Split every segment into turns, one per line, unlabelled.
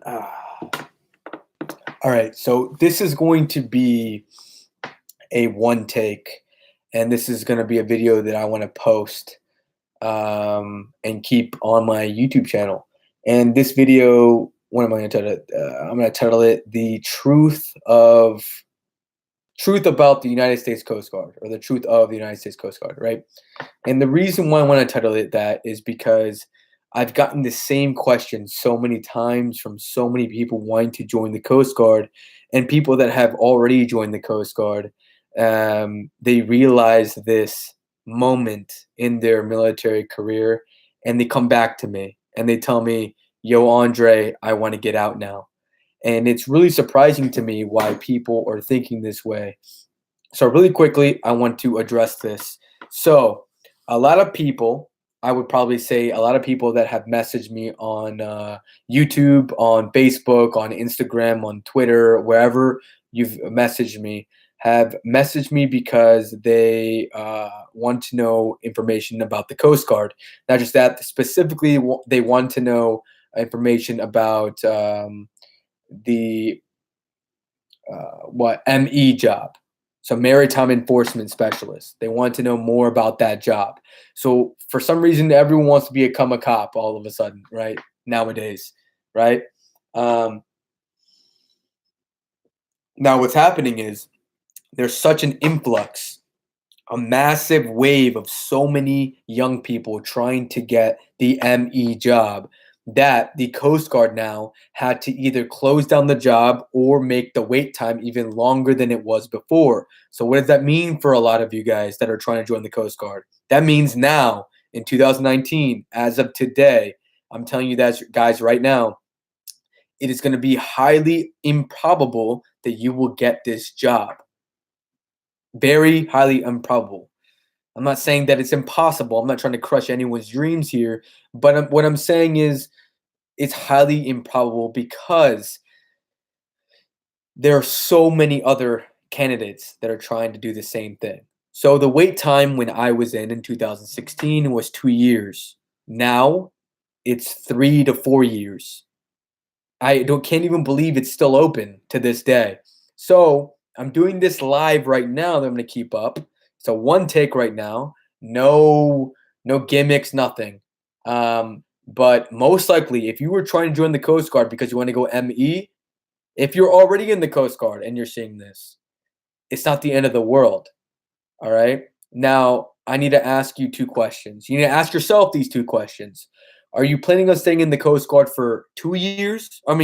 All right, so this is going to be a one take, and this is going to be a video that I want to post and keep on my YouTube channel. And this video, what am I going to title it? I'm going to title it "The Truth About the United States Coast Guard," or "The Truth of the United States Coast Guard." Right? And the reason why I want to title it that is because I've gotten the same question so many times from so many people wanting to join the Coast Guard, and people that have already joined the Coast Guard. They realize this moment in their military career, and they come back to me and they tell me, "Yo, Andre, I want to get out now." And it's really surprising to me why people are thinking this way. So, really quickly, I want to address this. So, a lot of people, I would probably say a lot of people that have messaged me on YouTube, on Facebook, on Instagram, on Twitter, wherever you've messaged me, have messaged me because they want to know information about the Coast Guard. Not just that, specifically, they want to know information about the ME job. So maritime enforcement specialist. They want to know more about that job. So for some reason, everyone wants to become a cop all of a sudden, right? Nowadays, right? Um, Now what's happening is there's such an influx, a massive wave of so many young people trying to get the ME job that the Coast Guard now had to either close down the job or make the wait time even longer than it was before. So, what does that mean for a lot of you guys that are trying to join the Coast Guard? That means now, in 2019, as of today, I'm telling you that, guys, right now, it is going to be highly improbable that you will get this job. Very highly improbable. I'm not saying that it's impossible. I'm not trying to crush anyone's dreams here, but what I'm saying is it's highly improbable because there are so many other candidates that are trying to do the same thing. So the wait time when I was in 2016 was 2 years. Now it's 3 to 4 years. I don't can't even believe it's still open to this day. So I'm doing this live right now that I'm gonna keep up. So one take right now, no gimmicks, nothing. But most likely, if you were trying to join the Coast Guard because you want to go ME, if you're already in the Coast Guard and you're seeing this, it's not the end of the world. All right. Now I need to ask you two questions. You need to ask yourself these two questions. Are you planning on staying in the Coast Guard for 2 years? 4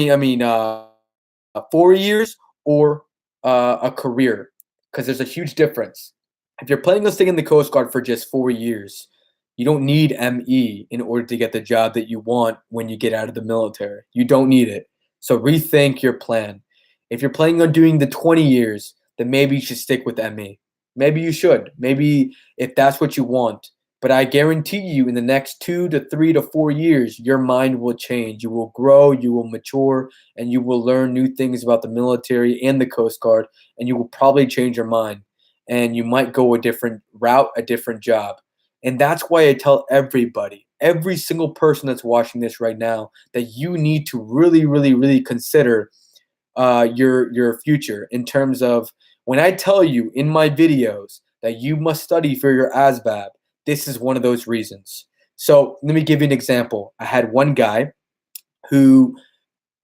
years or a career? Because there's a huge difference. If you're planning on staying in the Coast Guard for just 4 years, you don't need ME in order to get the job that you want when you get out of the military. You don't need it. So rethink your plan. If you're planning on doing the 20 years, then maybe you should stick with ME. Maybe you should. Maybe if that's what you want. But I guarantee you, in the next 2 to 3 to 4 years, your mind will change. You will grow, you will mature, and you will learn new things about the military and the Coast Guard, and you will probably change your mind. And you might go a different route, a different job. And that's why I tell everybody, every single person that's watching this right now, that you need to really, really, really consider your future in terms of when I tell you in my videos that you must study for your ASVAB, this is one of those reasons. So let me give you an example. I had one guy who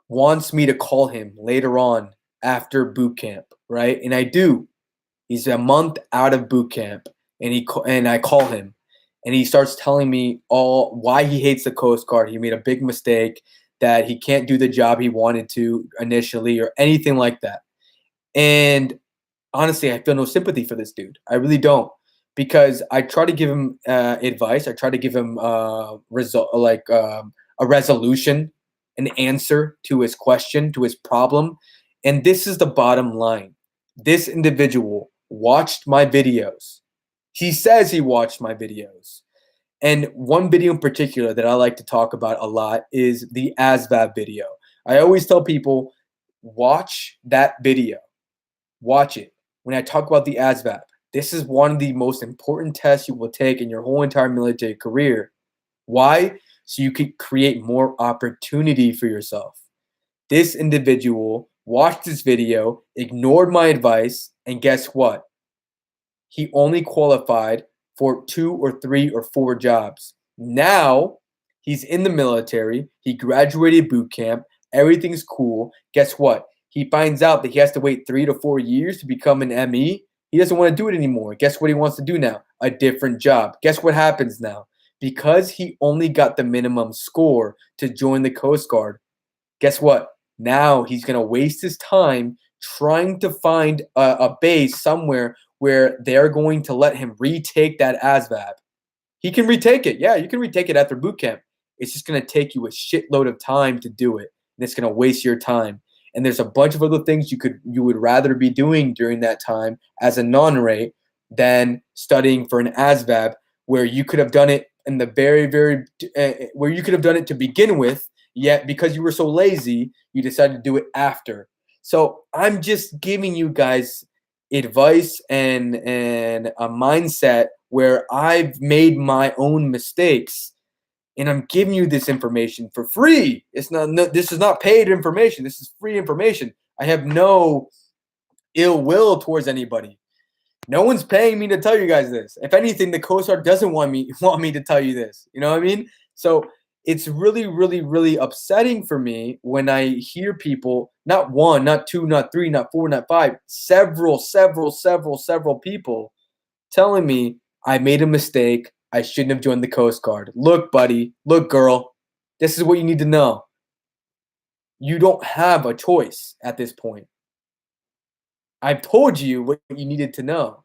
wants me to call him later on after boot camp, right? And I do. He's a month out of boot camp, and I call him, and he starts telling me all why he hates the Coast Guard. He made a big mistake, that he can't do the job he wanted to initially, or anything like that. And honestly, I feel no sympathy for this dude. I really don't, because I try to give him advice. I try to give him a resolution, an answer to his question, to his problem. And this is the bottom line. This individual watched my videos. He says he watched my videos. And one video in particular that I like to talk about a lot is the ASVAB video. I always tell people, watch that video. Watch it. When I talk about the ASVAB, this is one of the most important tests you will take in your whole entire military career. Why? So you could create more opportunity for yourself. This individual watched this video, ignored my advice, and guess what? He only qualified for 2 or 3 or 4 jobs. Now, he's in the military, he graduated boot camp, everything's cool. Guess what? He finds out that he has to wait 3 to 4 years to become an ME. He doesn't want to do it anymore. Guess what he wants to do now? A different job. Guess what happens now? Because he only got the minimum score to join the Coast Guard, guess what? Now he's going to waste his time trying to find a base somewhere where they're going to let him retake that ASVAB. He can retake it. Yeah, you can retake it after boot camp. It's just going to take you a shitload of time to do it, and it's going to waste your time. And there's a bunch of other things you would rather be doing during that time as a non-rate than studying for an ASVAB, where you could have done it in the where you could have done it to begin with. Yet, because you were so lazy, you decided to do it after. So I'm just giving you guys advice and a mindset where I've made my own mistakes, and I'm giving you this information for free. This is not paid information. This is free information. I have no ill will towards anybody. No one's paying me to tell you guys this. If anything, the Coast Guard doesn't want me to tell you this. You know what I mean? So it's really, really, really upsetting for me when I hear people, not one, not two, not three, not four, not five, several people telling me I made a mistake. I shouldn't have joined the Coast Guard. Look, buddy, look, girl, this is what you need to know. You don't have a choice at this point. I've told you what you needed to know.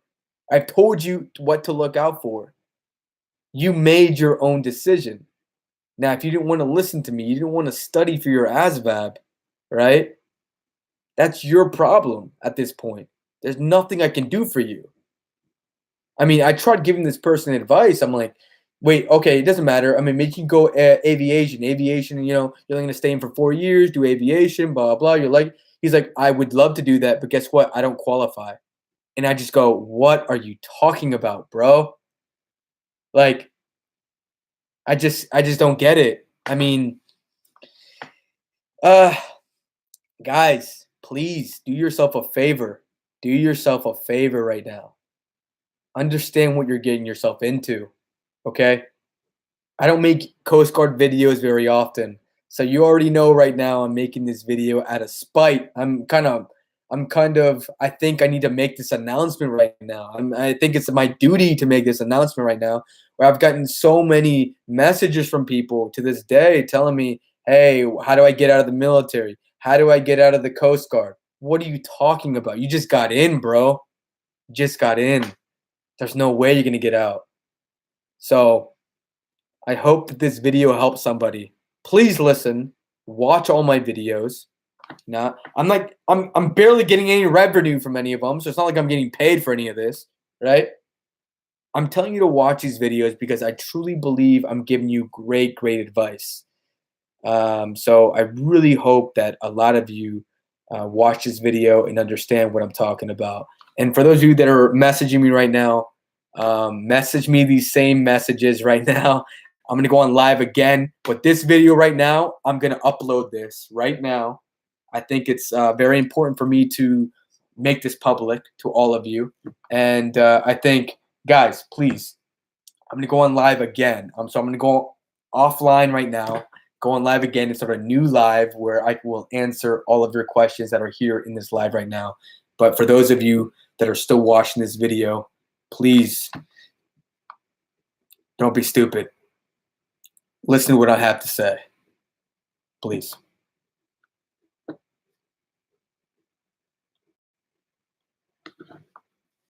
I've told you what to look out for. You made your own decision. Now, if you didn't want to listen to me, you didn't want to study for your ASVAB, right? That's your problem at this point. There's nothing I can do for you. I mean, I tried giving this person advice. I'm like, wait, okay, it doesn't matter. I mean, maybe you can go aviation. Aviation, you know, you're going to stay in for 4 years, do aviation, blah, blah. He's like, I would love to do that, but guess what? I don't qualify. And I just go, what are you talking about, bro? Like, I just don't get it. I mean, guys, please do yourself a favor. Do yourself a favor right now. Understand what you're getting yourself into, okay? I don't make Coast Guard videos very often. So you already know right now I'm making this video out of spite. I think I need to make this announcement right now. I think it's my duty to make this announcement right now, where I've gotten so many messages from people to this day telling me, hey, how do I get out of the military? How do I get out of the Coast Guard? What are you talking about? You just got in, bro. You just got in. There's no way you're going to get out. So I hope that this video helps somebody. Please listen. Watch all my videos. Now, I'm barely getting any revenue from any of them, so it's not like I'm getting paid for any of this, right? I'm telling you to watch these videos because I truly believe I'm giving you great advice. So I really hope that a lot of you watch this video and understand what I'm talking about. And for those of you that are messaging me right now, message me these same messages right now. I'm going to go on live again. But this video right now, I'm going to upload this right now. I think it's very important for me to make this public to all of you. And I think, guys, please, I'm going to go on live again. So I'm going to go offline right now, go on live again and start a new live where I will answer all of your questions that are here in this live right now. But for those of you that are still watching this video, please don't be stupid. Listen to what I have to say, please.